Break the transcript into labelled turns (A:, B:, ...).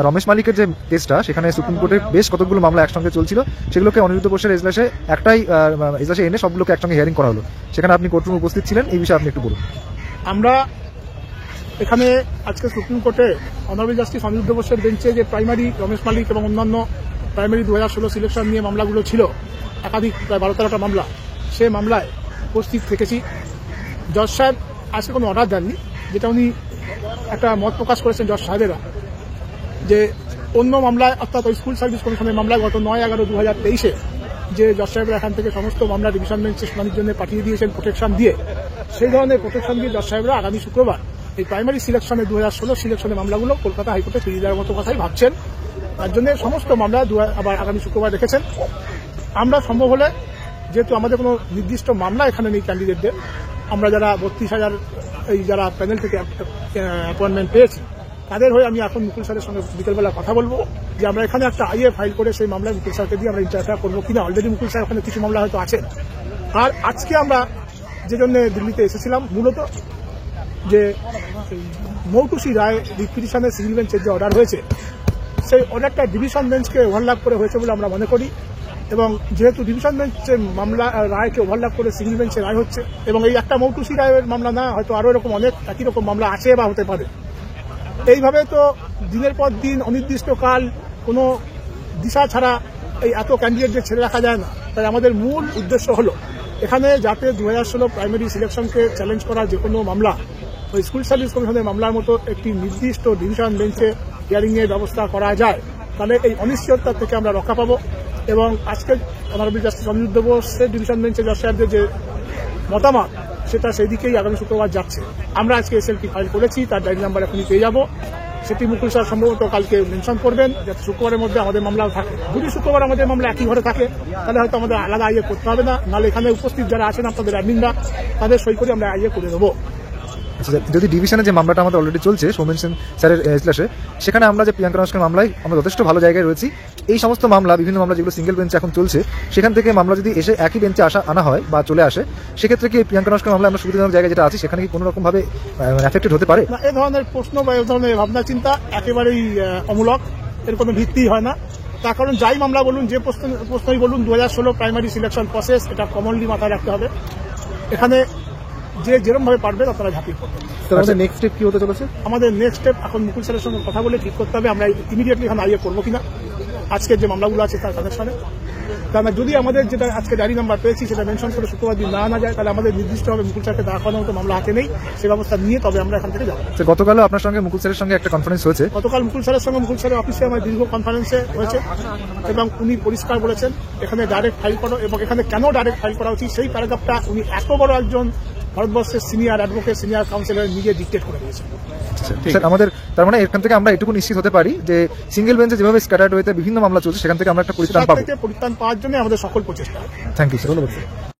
A: রমেশ মালিকের যে কেসটা, সেখানে সুপ্রিম কোর্টে বেশ কতগুলো মামলা একসঙ্গে চলছিল, সেগুলোকে অনিরুদ্ধ বোসের এজলাসে একটাই এজলাসে এনে সবগুলোকে একসঙ্গে হিয়ারিং করা হলো। সেখানে আপনি কোর্টরুমে উপস্থিত ছিলেন, এই বিষয়ে আপনি একটু বলুন।
B: আমরা এখানে আজকে সুপ্রিম কোর্টে অনারেবল জাস্টিস অনিরুদ্ধ বোসের বেঞ্চে যে প্রাইমারি রমেশ মালিক এবং অন্যান্য প্রাইমারি 2016 সিলেকশন নিয়ে মামলাগুলো ছিল, একাধিক প্রায় 12-13টা মামলা, সে মামলায় উপস্থিত থেকেছি। জজ সাহেব আজকে কোনো অর্ডার দেননি, যেটা উনি একটা মত প্রকাশ করেছেন জজ সাহেবেরা, যে অন্য মামলায় অর্থাৎ ওই স্কুল সার্ভিস কমিশনের মামলায় গত 9/11/2023 যে জজ সাহেবরা এখান থেকে সমস্ত মামলা ডিভিশন বেঞ্চে শুনানির জন্য পাঠিয়ে দিয়েছেন প্রোটেকশন দিয়ে, সেই ধরনের প্রোটেকশন দিয়ে জজ সাহেবরা আগামী শুক্রবার এই প্রাইমারি সিলেকশনের 2016 সিলেকশনের মামলাগুলো কলকাতা হাইকোর্টে ফিরিয়ে দেওয়ার মতো কথাই ভাবছেন। তার জন্য সমস্ত মামলা আবার আগামী শুক্রবার রেখেছেন। আমরা সম্ভব হলে, যেহেতু আমাদের কোনো নির্দিষ্ট মামলা এখানে নেই ক্যান্ডিডেটদের, আমরা যারা 32,000 এই যারা প্যানেল থেকে অ্যাপয়েন্টমেন্ট পেয়েছি, তাদের হয়ে আমি এখন মুকুল স্যারের সঙ্গে বিকেলবেলা কথা বলবো যে আমরা এখানে একটা আইএ ফাইল করে সেই মামলায় মুকুল স্যারকে দিয়ে আমরা ইন্টারফেয়ার করবো কিনা। অলরেডি মুকুল স্যার ওখানে কিছু মামলা হয়তো আছেন। আর আজকে আমরা যে জন্য দিল্লিতে এসেছিলাম, মূলত যে মৌটুসি রায় রিপিটিশনের সিভিল বেঞ্চের যে অর্ডার হয়েছে, সেই অর্ডারটা ডিভিশন বেঞ্চকে ওভারল্যাপ করে হয়েছে বলে আমরা মনে করি। এবং যেহেতু ডিভিশন বেঞ্চের মামলা রায়কে ওভারল্যাপ করে সিভিল বেঞ্চে রায় হচ্ছে, এবং এই একটা মৌটুসি রায়ের মামলা না, হয়তো আরও এরকম অনেক একই রকম মামলা আছে বা হতে পারে। এইভাবে তো দিনের পর দিন অনির্দিষ্টকাল কোনো দিশা ছাড়া এই এত ক্যান্ডিডেটদের ছেড়ে রাখা যায় না। তাই আমাদের মূল উদ্দেশ্য হলো এখানে যাতে 2016 প্রাইমারি সিলেকশনকে চ্যালেঞ্জ করা যে কোনো মামলা ওই স্কুল সার্ভিস কমিশনের মামলার মতো একটি নির্দিষ্ট ডিভিশন বেঞ্চে হিয়ারিংয়ের ব্যবস্থা করা যায়, তাহলে এই অনিশ্চয়তা থেকে আমরা রক্ষা পাবো। এবং আজকে অনারেবল জাস্টিস অনিরুদ্ধ বোসের ডিভিশন বেঞ্চে জজ সাহেবদের যে মতামত, সেটা সেই দিকেই আগামী শুক্রবার যাচ্ছে। আমরা আজকে এসএলপি ফাইল করেছি, তার ডায়েরি নাম্বার এখনই পেয়ে যাব। সেটি মুকুল স্যার সম্ভবত কালকে মেনশন করবেন, যাতে শুক্রবারের মধ্যে আমাদের মামলাও থাকে। যদি শুক্রবার আমাদের মামলা একই ঘরে থাকে, তাহলে হয়তো আমাদের আলাদা আইএ করতে হবে না, নাহলে এখানে উপস্থিত যারা আছেন আপনাদের অ্যাডমিনরা, তাদের সই করে আমরা আইএ করে দেবো।
A: যদি ডিভিশনে যে মামলাটা আমাদের অলরেডি চলছে সৌমেন সেন স্যারের এজলাসে, সেখানে আমরা যে প্রিয়াঙ্কা নস্কর মামলায় আমরা যথেষ্ট ভালো জায়গায় রয়েছি। এই সমস্ত মামলা, বিভিন্ন মামলা যেগুলো সিঙ্গেল বেঞ্চে এখন চলছে, সেখান থেকে মামলা যদি এসে একই বেঞ্চে আনা হয় বা চলে আসে, সেক্ষেত্রে কি প্রিয়াঙ্কা নস্কর মামলা আমরা সুবিধাজনক জায়গায় যেটা আছে, সেখানে কি কোনো রকম ভাবে এফেক্টেড হতে পারে?
B: না, এই ধরনের প্রশ্ন বা এই ধরনের ভাবনা চিন্তা একেবারেই অমূলক, এর কোনো ভিত্তি হয় না। তার কারণ যাই মামলা বলুন, যে প্রশ্নই বলুন, 2016 প্রাইমারি সিলেকশন প্রসেস, এটা কমনলি মাথায় রাখতে হবে। এখানে যে যেরকম ভাবে পারবেন আপনারা ঝাঁপিয়ে পড়বেন।
A: আমাদের নেক্সট স্টেপ কি হতে চলেছে?
B: আমাদের নেক্সট স্টেপ এখন মুকুল স্যারের সঙ্গে কথা বলে ঠিক করতে হবে আমরা ইমিডিয়েটলি এখানে আইএ করবো কিনা আজকের যে মামলাগুলো আছে তার কানেকশনে। কারণ যদি আমাদের যেটা আজকে ডায়েরি নাম্বার পেয়েছি সেটা মেনশন করে শুক্রবার দিন না আনা যায়, তাহলে আমাদের নির্দিষ্টভাবে মুকুল স্যারকে দাঁড় করানোর মতো মামলা হাতে নেই, সে ব্যবস্থা নিয়ে তবে আমরা এখান থেকে যাবো।
A: গতকালও আপনার সঙ্গে মুকুল স্যারের সঙ্গে একটা কনফারেন্স হয়েছে।
B: গতকাল মুকুল স্যারের সঙ্গে মুকুল স্যারের অফিসে আমার দীর্ঘ কনফারেন্সে হয়েছে, এবং উনি পরিষ্কার বলেছেন এখানে ডাইরেক্ট ফাইল করো, এবং এখানে কেন ডাইরেক্ট ফাইল করা উচিত সেই প্যারাগ্রাফটা উনি এত বড় একজন ভারতবর্ষের সিনিয়র অ্যাডভোকেট, সিনিয়র কাউন্সিলর নিজে ডিকটেট করে দিয়েছেন।
A: আমাদের তার মানে এখান থেকে আমরা এটুকু নিশ্চিত হতে পারি যে সিঙ্গেল বেঞ্চে যেভাবে স্ক্যাটার্ড ওয়েতে বিভিন্ন মামলা চলছে, সেখান থেকে আমরা একটা পরিত্রাণ পাওয়ার জন্য আমাদের সকল প্রচেষ্টা। Thank you sir. ধন্যবাদ।